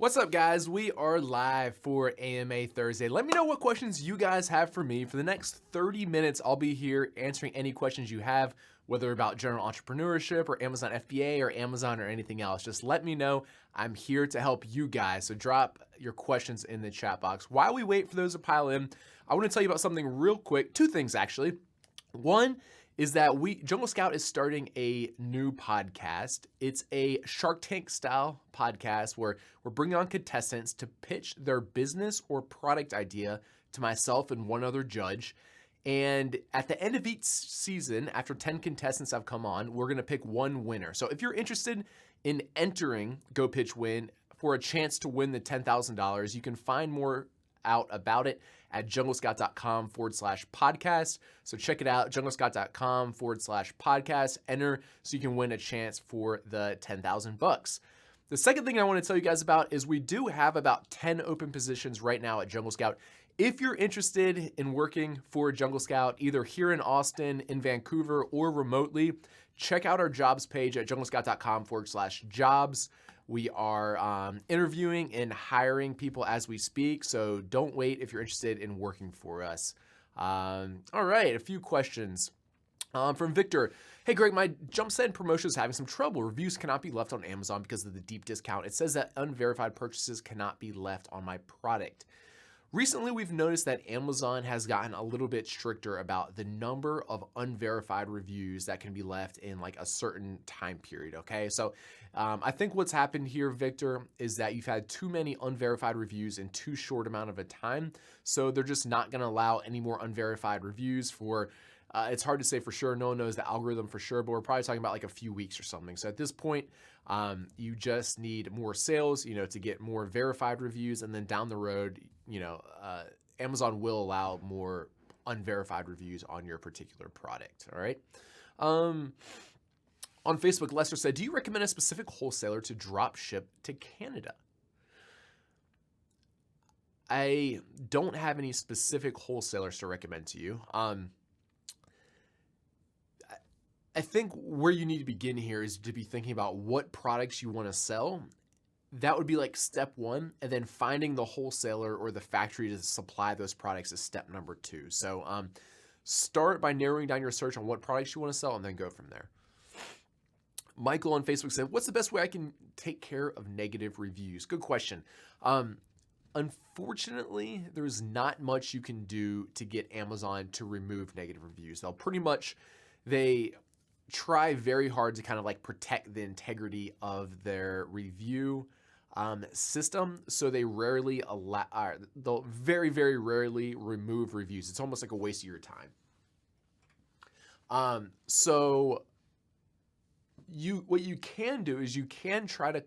What's up, guys? We are live for AMA Thursday. Let me know what questions you guys have for me. For the next 30 minutes, I'll be here answering any questions you have, whether about general entrepreneurship or Amazon FBA or Amazon or anything else. Just let me know. I'm here to help you guys. So drop your questions in the chat box. While we wait for those to pile in, I want to tell you about something real quick. Two things, actually. One is that Jungle Scout is starting a new podcast. It's a Shark Tank style podcast where we're bringing on contestants to pitch their business or product idea to myself and one other judge. And at the end of each season, after 10 contestants have come on, we're going to pick one winner. So if you're interested in entering Go Pitch Win for a chance to win the $10,000, you can find more out about it at junglescout.com/podcast. So check it out, junglescout.com/podcast. Enter so you can win a chance for the $10,000. The second thing I want to tell you guys about is we do have about 10 open positions right now at Jungle Scout. If you're interested in working for Jungle Scout, either here in Austin, in Vancouver, or remotely, check out our jobs page at junglescout.com/jobs. We are interviewing and hiring people as we speak, so don't wait if you're interested in working for us. All right, a few questions from Victor. Hey, Greg, my Jump Send promotion is having some trouble. Reviews cannot be left on Amazon because of the deep discount. It says that unverified purchases cannot be left on my product. Recently, we've noticed that Amazon has gotten a little bit stricter about the number of unverified reviews that can be left in like a certain time period, okay? So I think what's happened here, Victor, is that you've had too many unverified reviews in too short amount of a time. So they're just not gonna allow any more unverified reviews for, it's hard to say for sure, no one knows the algorithm for sure, but we're probably talking about like a few weeks or something. So at this point, you just need more sales, to get more verified reviews, and then down the road, Amazon will allow more unverified reviews on your particular product. All right. On Facebook, Lester said, do you recommend a specific wholesaler to drop ship to Canada? I don't have any specific wholesalers to recommend to you. I think where you need to begin here is to be thinking about what products you want to sell. That would be like step one, and then finding the wholesaler or the factory to supply those products is step number two. So start by narrowing down your search on what products you want to sell and then go from there. Michael on Facebook said, what's the best way I can take care of negative reviews? Good question. Unfortunately, there's not much you can do to get Amazon to remove negative reviews. They try very hard to kind of like protect the integrity of their review system. So they rarely they'll very, very rarely remove reviews. It's almost like a waste of your time. What you can do is you can try to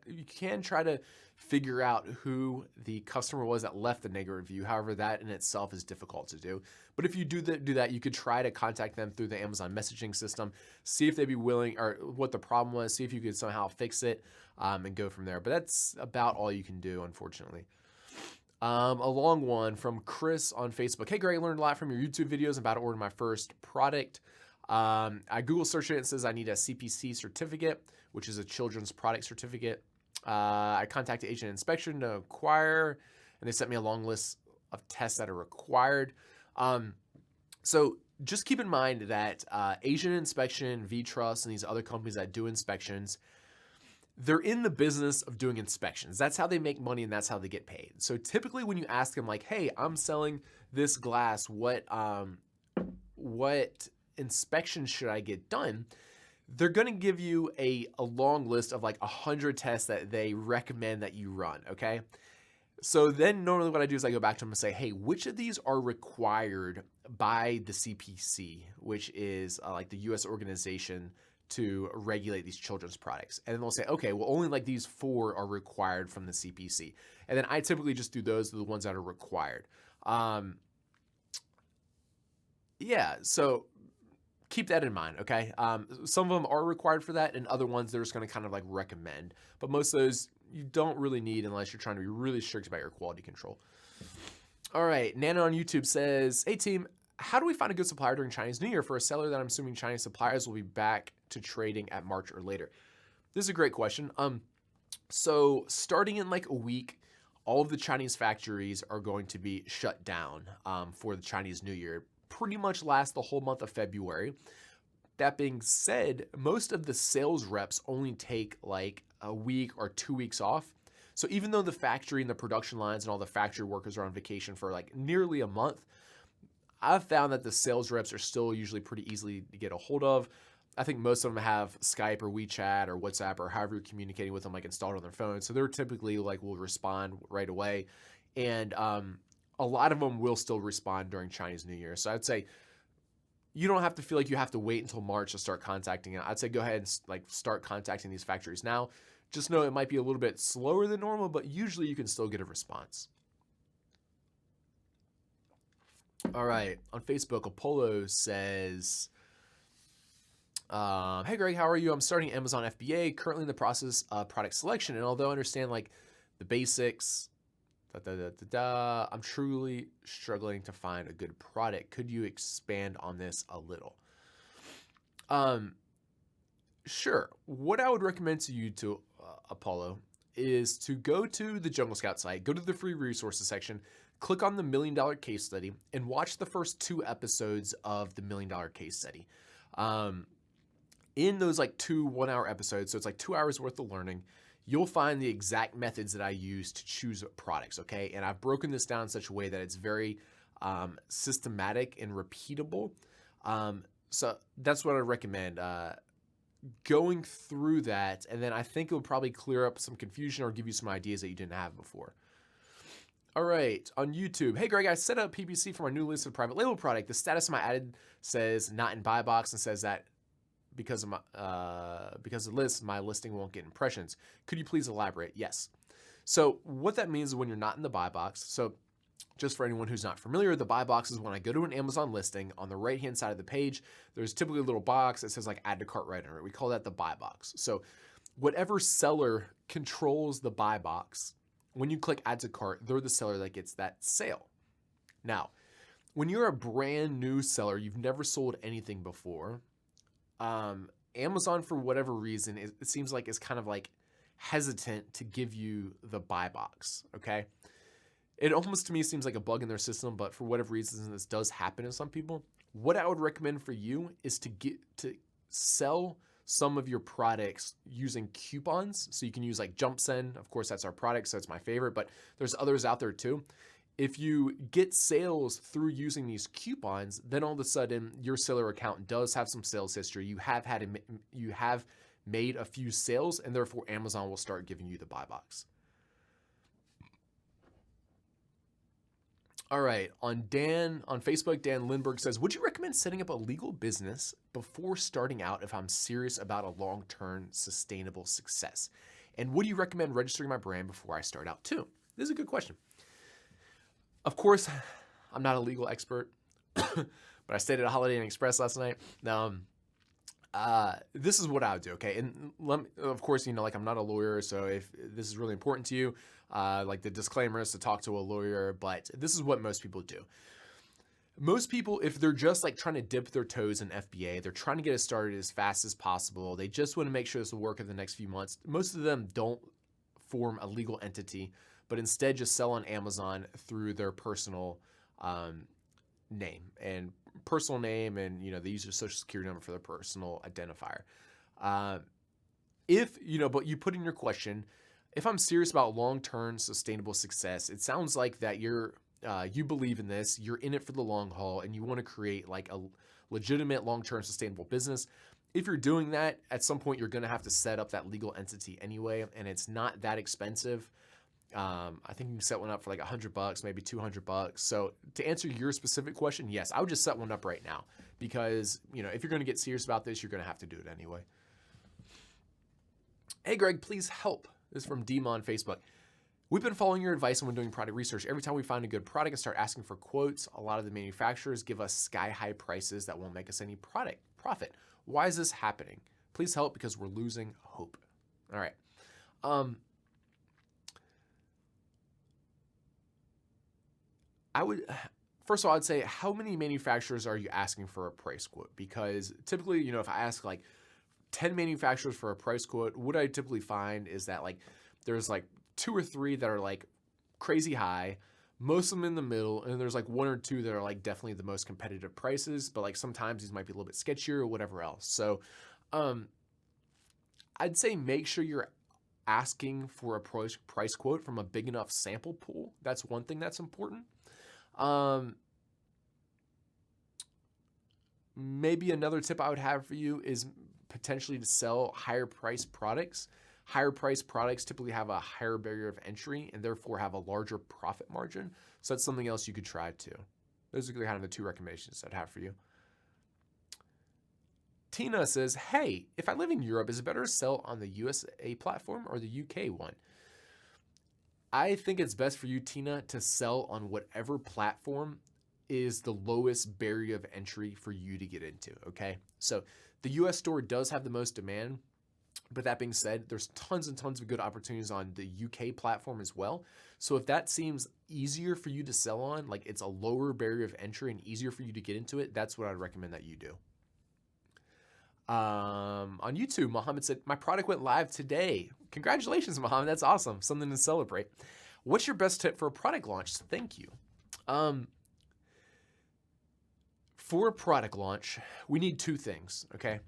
figure out who the customer was that left the negative review. However, that in itself is difficult to do. But if you do that, you could try to contact them through the Amazon messaging system, see if they'd be willing or what the problem was, see if you could somehow fix it, and go from there. But that's about all you can do, unfortunately. A long one from Chris on Facebook. Hey, Greg, I learned a lot from your YouTube videos. I'm about to order my first product. I Google search it and it says I need a CPC certificate, which is a children's product certificate. I contacted Agent Inspection to acquire, and they sent me a long list of tests that are required. So just keep in mind that Agent Inspection, V-Trust, and these other companies that do inspections, they're in the business of doing inspections. That's how they make money and that's how they get paid. So typically when you ask them like, hey, I'm selling this glass, what inspection should I get done? They're going to give you a long list of like 100 tests that they recommend that you run, okay? So then normally what I do is I go back to them and say, hey, which of these are required by the CPC, which is like the US organization to regulate these children's products? And then they'll say, okay, well, only like these 4 are required from the CPC. And then I typically just do those, the ones that are required. So keep that in mind, okay? Some of them are required for that, and other ones they're just going to kind of like recommend. But most of those you don't really need unless you're trying to be really strict about your quality control. All right, Nana on YouTube says, hey team, how do we find a good supplier during Chinese New Year for a seller that I'm assuming Chinese suppliers will be back to trading at March or later? This is a great question. So starting in like a week, all of the Chinese factories are going to be shut down for the Chinese New Year. Pretty much last the whole month of February. That being said, most of the sales reps only take like a week or 2 weeks off. So even though the factory and the production lines and all the factory workers are on vacation for like nearly a month, I've found that the sales reps are still usually pretty easily to get a hold of. I think most of them have Skype or WeChat or WhatsApp or however you're communicating with them like installed on their phone. So they're typically like will respond right away. And a lot of them will still respond during Chinese New Year. So I'd say you don't have to feel like you have to wait until March to start contacting it. I'd say go ahead and like start contacting these factories now. Just know it might be a little bit slower than normal, but usually you can still get a response. All right. On Facebook, Apollo says, hey, Greg, how are you? I'm starting Amazon FBA, currently in the process of product selection. And although I understand like the basics, I'm truly struggling to find a good product. Could you expand on this a little? Sure. What I would recommend to you, to Apollo, is to go to the Jungle Scout site, go to the free resources section, click on the $1 Million Case Study, and watch the first 2 episodes of the $1 Million Case Study. In those like 2 1-hour episodes, so it's like 2 hours worth of learning, you'll find the exact methods that I use to choose products, okay? And I've broken this down in such a way that it's very systematic and repeatable. So that's what I recommend. Going through that, and then I think it will probably clear up some confusion or give you some ideas that you didn't have before. All right, on YouTube. Hey, Greg, I set up PPC for my new listed private label product. The status of my ad says not in buy box and says that because of the list, my listing won't get impressions. Could you please elaborate? Yes. So what that means is when you're not in the buy box. So just for anyone who's not familiar, the buy box is when I go to an Amazon listing, on the right-hand side of the page, there's typically a little box that says like add to cart right under it. We call that the buy box. So whatever seller controls the buy box, when you click add to cart, they're the seller that gets that sale. Now, when you're a brand new seller, you've never sold anything before, Amazon, for whatever reason, it seems like is kind of like hesitant to give you the buy box, okay? It almost to me seems like a bug in their system, but for whatever reason, this does happen to some people. What I would recommend for you is to sell some of your products using coupons. So you can use like JumpSend. Of course, that's our product, so it's my favorite, but there's others out there too. If you get sales through using these coupons, then all of a sudden your seller account does have some sales history. You have made a few sales, and therefore Amazon will start giving you the buy box. All right, on Facebook, Dan Lindbergh says, would you recommend setting up a legal business before starting out if I'm serious about a long-term sustainable success? And would you recommend registering my brand before I start out too? This is a good question. Of course, I'm not a legal expert, but I stayed at a Holiday Inn Express last night. This is what I would do, okay? And of course, like I'm not a lawyer, so if this is really important to you, like the disclaimer is to talk to a lawyer, but this is what most people do. Most people, if they're just like trying to dip their toes in FBA, they're trying to get it started as fast as possible. They just want to make sure this will work in the next few months. Most of them don't form a legal entity, but instead just sell on Amazon through their personal name, and they use their social security number for their personal identifier. But you put in your question, if I'm serious about long-term sustainable success, it sounds like that you believe in this, you're in it for the long haul, and you want to create like a legitimate long-term sustainable business. If you're doing that, at some point you're going to have to set up that legal entity anyway, and it's not that expensive. I think you can set one up for like $100, maybe $200. So to answer your specific question, yes, I would just set one up right now because, if you're going to get serious about this, you're going to have to do it anyway. Hey, Greg, please help. This is from Dima on Facebook. We've been following your advice when doing product research. Every time we find a good product and start asking for quotes, a lot of the manufacturers give us sky-high prices that won't make us any profit. Why is this happening? Please help because we're losing hope. All right. First of all, I'd say, how many manufacturers are you asking for a price quote? Because typically, if I ask like 10 manufacturers for a price quote, what I typically find is that like there's like 2 or 3 that are like crazy high, most of them in the middle, and there's like one or two that are like definitely the most competitive prices, but like sometimes these might be a little bit sketchier or whatever else. So I'd say make sure you're asking for a price quote from a big enough sample pool. That's one thing that's important. Maybe another tip I would have for you is potentially to sell higher priced products. Higher priced products typically have a higher barrier of entry and therefore have a larger profit margin. So that's something else you could try too. Those are kind of the two recommendations I'd have for you. Tina says, hey, if I live in Europe, is it better to sell on the USA platform or the UK one? I think it's best for you, Tina, to sell on whatever platform is the lowest barrier of entry for you to get into, okay? So the US store does have the most demand, but that being said, there's tons and tons of good opportunities on the UK platform as well. So if that seems easier for you to sell on, like it's a lower barrier of entry and easier for you to get into it, that's what I'd recommend that you do. On YouTube, Mohammed said, my product went live today. Congratulations, Mohammed. That's awesome. Something to celebrate. What's your best tip for a product launch? Thank you. For a product launch, we need two things, okay?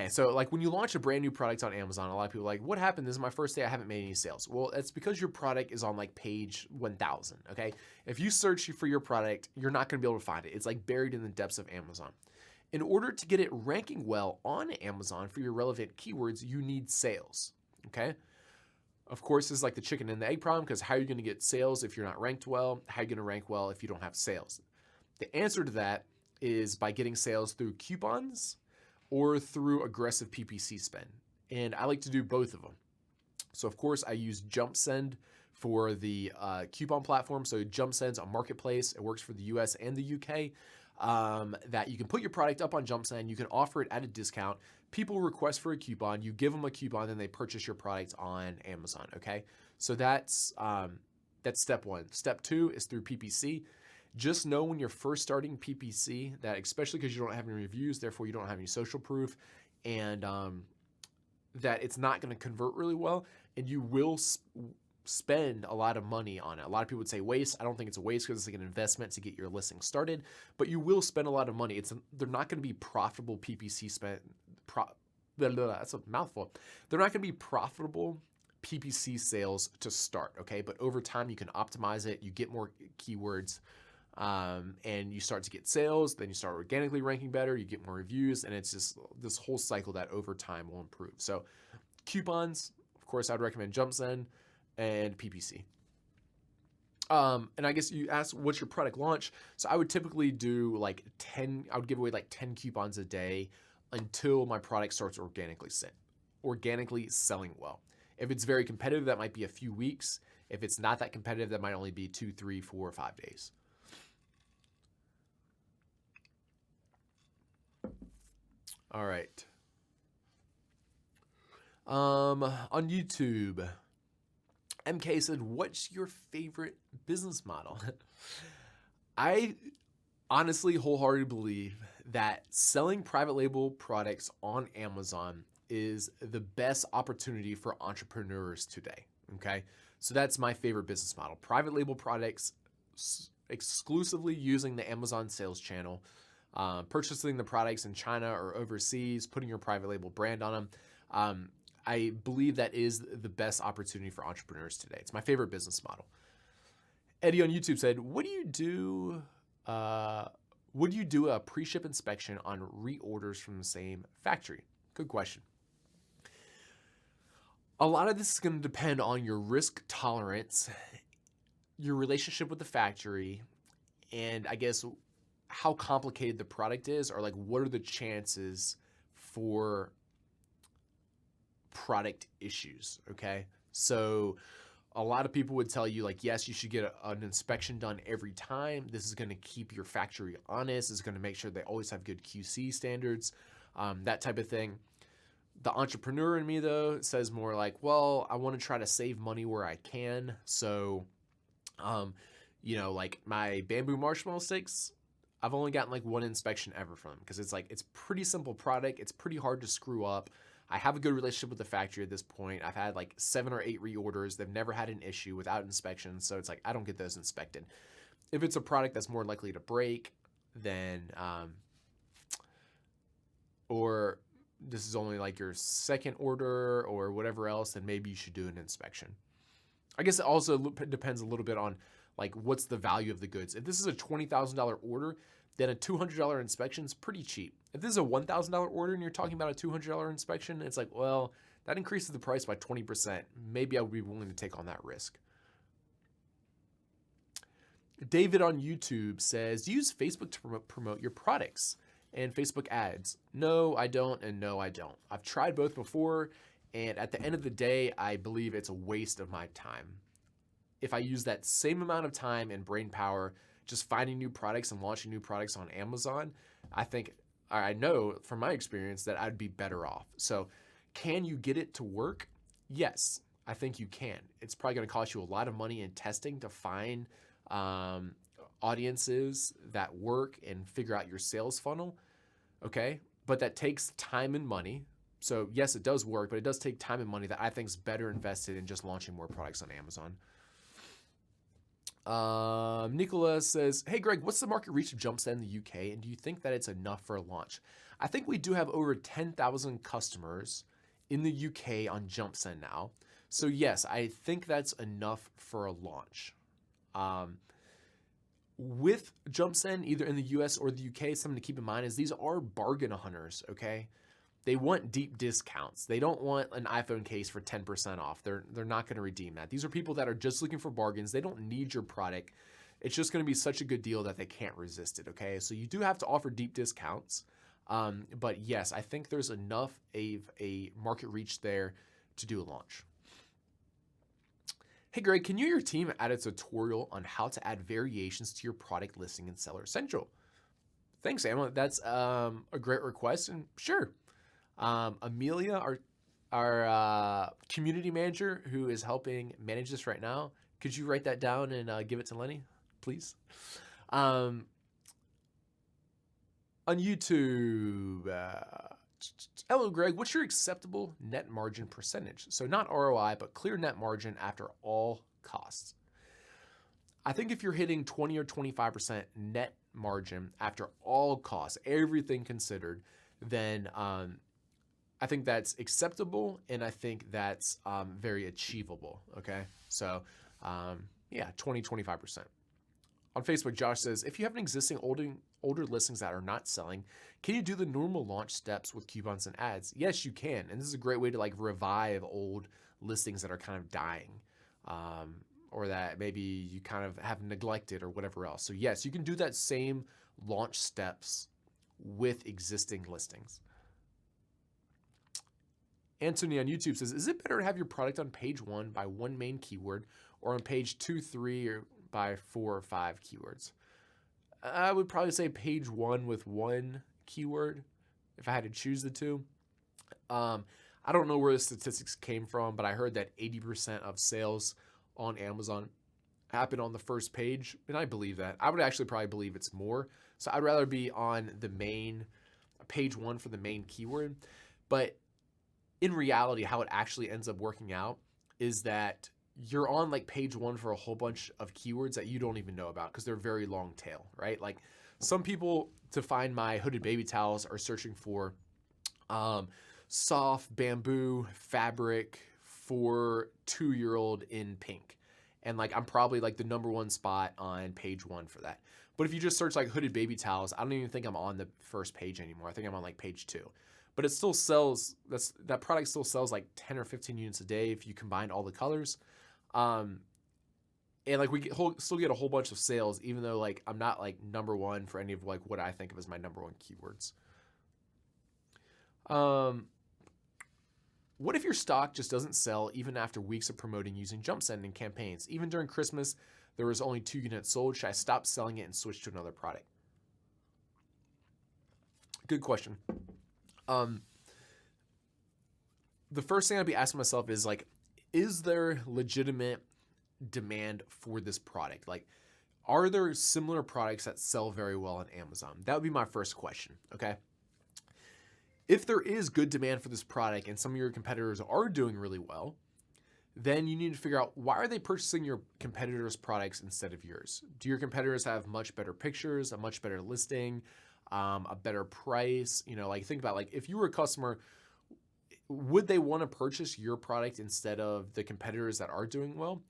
So like when you launch a brand new product on Amazon, a lot of people are like, what happened? This is my first day. I haven't made any sales. Well, it's because your product is on like page 1000, okay? If you search for your product, you're not going to be able to find it. It's like buried in the depths of Amazon. In order to get it ranking well on Amazon for your relevant keywords, you need sales, okay? Of course, this is like the chicken and the egg problem because how are you going to get sales if you're not ranked well? How are you going to rank well if you don't have sales? The answer to that is by getting sales through coupons or through aggressive PPC spend. And I like to do both of them. So of course I use JumpSend for the coupon platform. So JumpSend's a marketplace. It works for the US and the UK. That you can put your product up on JumpSend. You can offer it at a discount. People request for a coupon. You give them a coupon, then they purchase your product on Amazon. Okay, so that's step one. Step two is through PPC. Just know when you're first starting PPC that, especially because you don't have any reviews, therefore you don't have any social proof, and that it's not going to convert really well, and you will spend a lot of money on it. A lot of people would say waste. I don't think it's a waste because it's like an investment to get your listing started, but you will spend a lot of money. They're not going to be profitable PPC spend. That's a mouthful. They're not going to be profitable PPC sales to start, okay? But over time, you can optimize it. You get more keywords, and you start to get sales. Then you start organically ranking better. You get more reviews, and it's just this whole cycle that over time will improve. So coupons, of course, I'd recommend JumpSend and PPC. And I guess you asked, what's your product launch? So I would typically do like 10, I would give away like 10 coupons a day until my product starts organically selling well. If it's very competitive, that might be a few weeks. If it's not that competitive, that might only be 2, 3, 4, or 5 days. All right. On YouTube, MK said, what's your favorite business model? I honestly wholeheartedly believe that selling private label products on Amazon is the best opportunity for entrepreneurs today, okay? So that's my favorite business model. Private label products exclusively using the Amazon sales channel, purchasing the products in China or overseas, putting your private label brand on them. I believe that is the best opportunity for entrepreneurs today. It's my favorite business model. Eddie on YouTube said, would you do a pre-ship inspection on reorders from the same factory? Good question. A lot of this is going to depend on your risk tolerance, your relationship with the factory, and I guess how complicated the product is, or like what are the chances for product issues, okay? So a lot of people would tell you like, yes, you should get an inspection done every time. This is going to keep your factory honest. It's going to make sure they always have good QC standards, that type of thing. The entrepreneur in me, though, says more like, well, I want to try to save money where I can. So, like my bamboo marshmallow sticks, I've only gotten like one inspection ever from them because it's pretty simple product. It's pretty hard to screw up. I have a good relationship with the factory at this point. I've had like 7 or 8 reorders. They've never had an issue without inspection. So it's like, I don't get those inspected. If it's a product that's more likely to break, then, or this is only like your second order or whatever else, then maybe you should do an inspection. I guess it also depends a little bit on like what's the value of the goods. If this is a $20,000 order, then a $200 inspection is pretty cheap. If this is a $1,000 order and you're talking about a $200 inspection, it's like, well, that increases the price by 20%. Maybe I would be willing to take on that risk. David on YouTube says, use Facebook to promote your products and Facebook ads. No, I don't, and no, I don't. I've tried both before, and at the end of the day, I believe it's a waste of my time. If I use that same amount of time and brain power just finding new products and launching new products on Amazon, I know from my experience that I'd be better off. So can you get it to work? Yes, I think you can. It's probably going to cost you a lot of money in testing to find audiences that work and figure out your sales funnel. Okay. But that takes time and money. So yes, it does work, but it does take time and money that I think is better invested in just launching more products on Amazon. Nicola says, hey Greg, what's the market reach of JumpSend in the UK? And do you think that it's enough for a launch? I think we do have over 10,000 customers in the UK on JumpSend now. So yes, I think that's enough for a launch. With JumpSend, either in the US or the UK, something to keep in mind is these are bargain hunters, okay? They want deep discounts. They don't want an iPhone case for 10% off. They're not going to redeem that. These are people that are just looking for bargains. They don't need your product. It's just going to be such a good deal that they can't resist it, okay? So you do have to offer deep discounts. But yes, I think there's enough of a market reach there to do a launch. Hey Greg, can you or your team add a tutorial on how to add variations to your product listing in Seller Central? Thanks, Emma. That's a great request, and sure. Amelia, our community manager who is helping manage this right now, could you write that down and give it to Lenny, please? On YouTube, hello, Greg. What's your acceptable net margin percentage? So not ROI, but clear net margin after all costs. I think if you're hitting 20 or 25% net margin after all costs, everything considered, then I think that's acceptable, and I think that's very achievable, okay? So, yeah, 20, 25%. On Facebook, Josh says, if you have an existing older listings that are not selling, can you do the normal launch steps with coupons and ads? Yes, you can, and this is a great way to like revive old listings that are kind of dying, or that maybe you kind of have neglected or whatever else. So yes, you can do that same launch steps with existing listings. Anthony on YouTube says, is it better to have your product on page 1 by one main keyword or on page 2, 3, or by 4 or 5 keywords? I would probably say page 1 with one keyword if I had to choose the two. I don't know where the statistics came from, but I heard that 80% of sales on Amazon happen on the first page, and I believe that. I would actually probably believe it's more. So I'd rather be on the main page 1 for the main keyword. But in reality, how it actually ends up working out is that you're on like page 1 for a whole bunch of keywords that you don't even know about because they're very long tail, right? Like some people to find my hooded baby towels are searching for soft bamboo fabric for 2-year-old in pink. And like I'm probably like the #1 spot on page 1 for that. But if you just search like hooded baby towels, I don't even think I'm on the first page anymore. I think I'm on like page 2. But it still sells, that product still sells like 10 or 15 units a day if you combine all the colors. And like we still get a whole bunch of sales, even though like I'm not like #1 for any of like what I think of as my #1 keywords. What if your stock just doesn't sell even after weeks of promoting using JumpSend and campaigns? Even during Christmas, there was only 2 units sold. Should I stop selling it and switch to another product? Good question. The first thing I'd be asking myself is like, is there legitimate demand for this product? Like, are there similar products that sell very well on Amazon? That would be my first question, okay? If there is good demand for this product and some of your competitors are doing really well, then you need to figure out, why are they purchasing your competitors' products instead of yours? Do your competitors have much better pictures, a much better listing, a better price? You know, like think about, like, if you were a customer, would they want to purchase your product instead of the competitors that are doing well?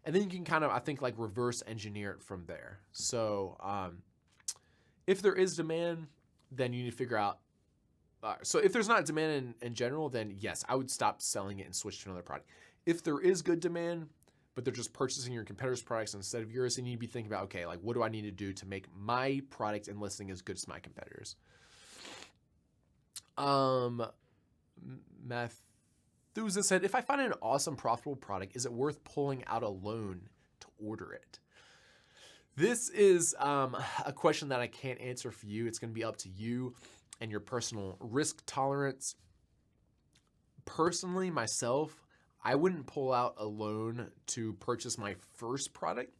And then you can kind of, I think, like reverse engineer it from there. So if there is demand, then you need to figure out, so if there's not demand in general, then yes, I would stop selling it and switch to another product. If there is good demand, but they're just purchasing your competitors' products instead of yours, then you need to be thinking about, okay, like, what do I need to do to make my product and listing as good as my competitors? Methuselah said, if I find an awesome, profitable product, is it worth pulling out a loan to order it? This is a question that I can't answer for you. It's going to be up to you and your personal risk tolerance. Personally, myself, I wouldn't pull out a loan to purchase my first product.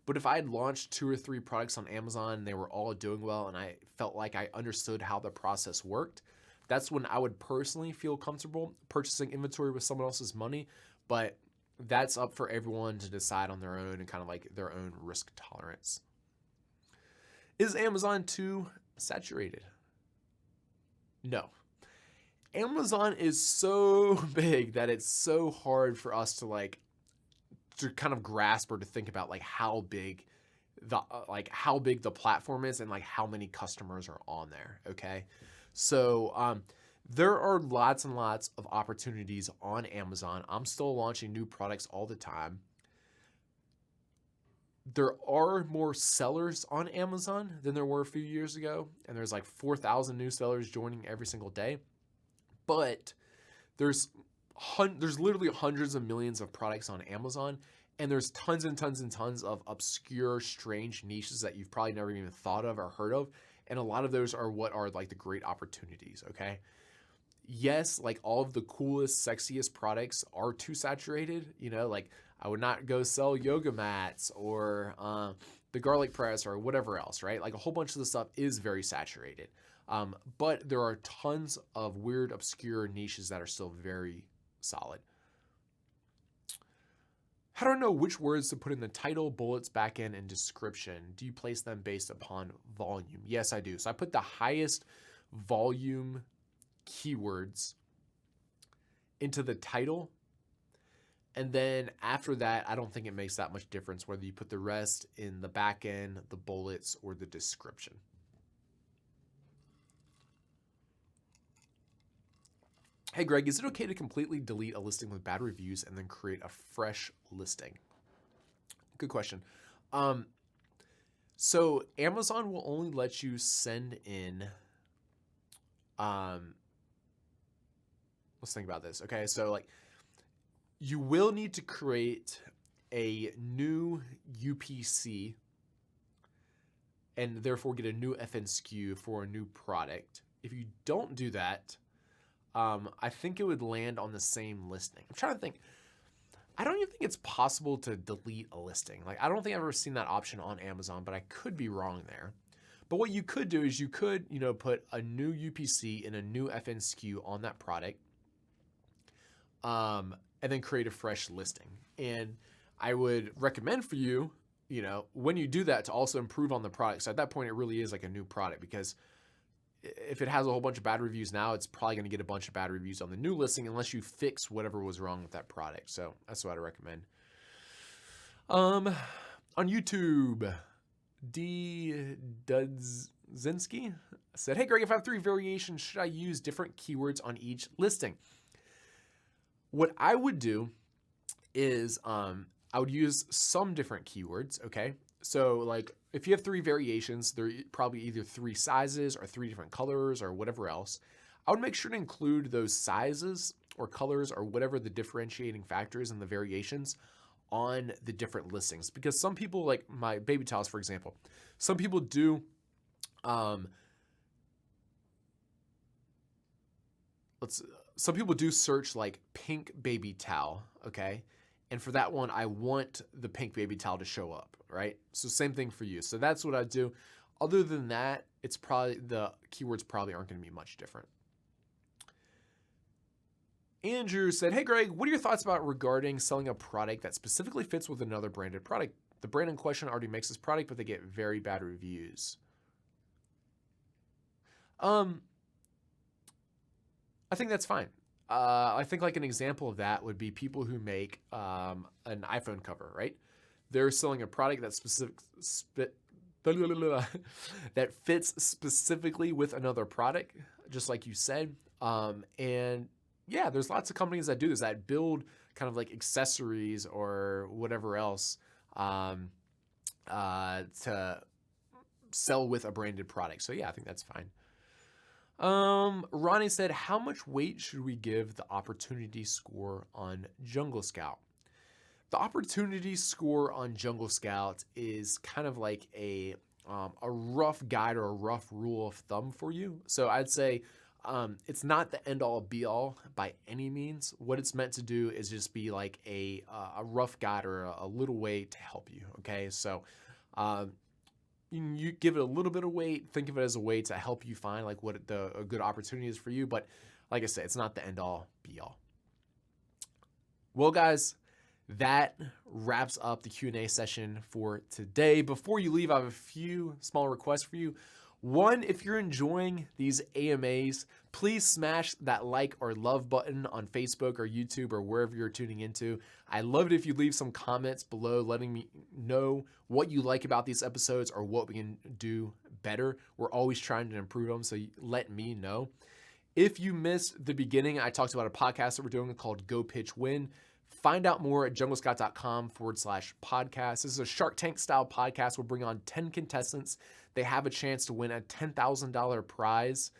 But if I had launched 2 or 3 products on Amazon and they were all doing well and I felt like I understood how the process worked, that's when I would personally feel comfortable purchasing inventory with someone else's money. But that's up for everyone to decide on their own and kind of like their own risk tolerance. Is Amazon too saturated? No. Amazon is so big that it's so hard for us to kind of grasp or to think about like how big the platform is and like how many customers are on there. Okay. So there are lots and lots of opportunities on Amazon. I'm still launching new products all the time. There are more sellers on Amazon than there were a few years ago, and there's like 4,000 new sellers joining every single day. But there's literally hundreds of millions of products on Amazon, and there's tons and tons and tons of obscure, strange niches that you've probably never even thought of or heard of, and a lot of those are what are like the great opportunities. Okay. Yes, like all of the coolest, sexiest products are too saturated. You know, like I would not go sell yoga mats or the garlic press or whatever else, right? Like a whole bunch of the stuff is very saturated. But there are tons of weird, obscure niches that are still very solid. How do I know which words to put in the title, bullets, backend, and description? Do you place them based upon volume? Yes, I do. So I put the highest volume keywords into the title, and then after that, I don't think it makes that much difference whether you put the rest in the back end, the bullets, or the description. Hey Greg, is it okay to completely delete a listing with bad reviews and then create a fresh listing? Good question. So Amazon will only let you send in let's think about this. Okay, so like you will need to create a new UPC and therefore get a new FNSKU for a new product. If you don't do that, I think it would land on the same listing. I'm trying to think. I don't even think it's possible to delete a listing. Like I don't think I've ever seen that option on Amazon, but I could be wrong there. But what you could do is you could, put a new UPC and a new FNSKU on that product. And then create a fresh listing. And I would recommend for you, when you do that, to also improve on the product. So at that point, it really is like a new product, because if it has a whole bunch of bad reviews now, it's probably going to get a bunch of bad reviews on the new listing unless you fix whatever was wrong with that product. So that's what I recommend. On YouTube, D. Dudzinski said, hey Greg, if I have 3 variations, should I use different keywords on each listing? What I would do is I would use some different keywords, okay? So like if you have 3 variations, they're probably either 3 sizes or 3 different colors or whatever else. I would make sure to include those sizes or colors or whatever the differentiating factors and the variations on the different listings. Because some people, like my baby towels, for example, some people do some people do search like pink baby towel, okay? And for that one, I want the pink baby towel to show up, right? So same thing for you. So that's what I do. Other than that, it's probably the keywords probably aren't going to be much different. Andrew said, hey, Greg, what are your thoughts about regarding selling a product that specifically fits with another branded product? The brand in question already makes this product, but they get very bad reviews. I think that's fine. I think like an example of that would be people who make an iPhone cover, right? They're selling a product that's that fits specifically with another product, just like you said. And yeah, there's lots of companies that do this, that build kind of like accessories or whatever else to sell with a branded product. So yeah, I think that's fine. Ronnie said, how much weight should we give the opportunity score on Jungle Scout? The opportunity score on Jungle Scout is kind of like a rough guide or a rough rule of thumb for you. So I'd say it's not the end all be all by any means. What it's meant to do is just be like a rough guide or a little way to help you. Okay, so you give it a little bit of weight, think of it as a way to help you find like what a good opportunity is for you. But like I said, it's not the end all be all. Well, guys, that wraps up the Q&A session for today. Before you leave, I have a few small requests for you. One, if you're enjoying these AMAs, please smash that like or love button on Facebook or YouTube or wherever you're tuning into. I love it if you leave some comments below letting me know what you like about these episodes or what we can do better. We're always trying to improve them, so let me know. If you missed the beginning, I talked about a podcast that we're doing called Go Pitch Win. Find out more at junglescout.com/podcast. This is a Shark Tank style podcast. We'll bring on 10 contestants. They have a chance to win a $10,000 prize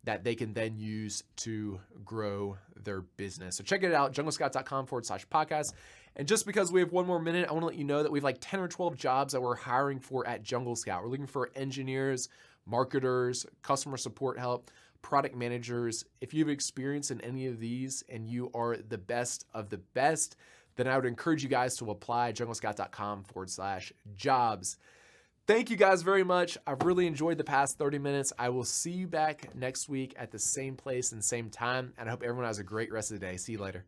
that they can then use to grow their business. So check it out, junglescout.com/podcast. And just because we have one more minute, I want to let you know that we have like 10 or 12 jobs that we're hiring for at Jungle Scout. We're looking for engineers, marketers, customer support help, product managers. If you have experience in any of these and you are the best of the best, then I would encourage you guys to apply, junglescout.com/jobs. Thank you guys very much. I've really enjoyed the past 30 minutes. I will see you back next week at the same place and same time. And I hope everyone has a great rest of the day. See you later.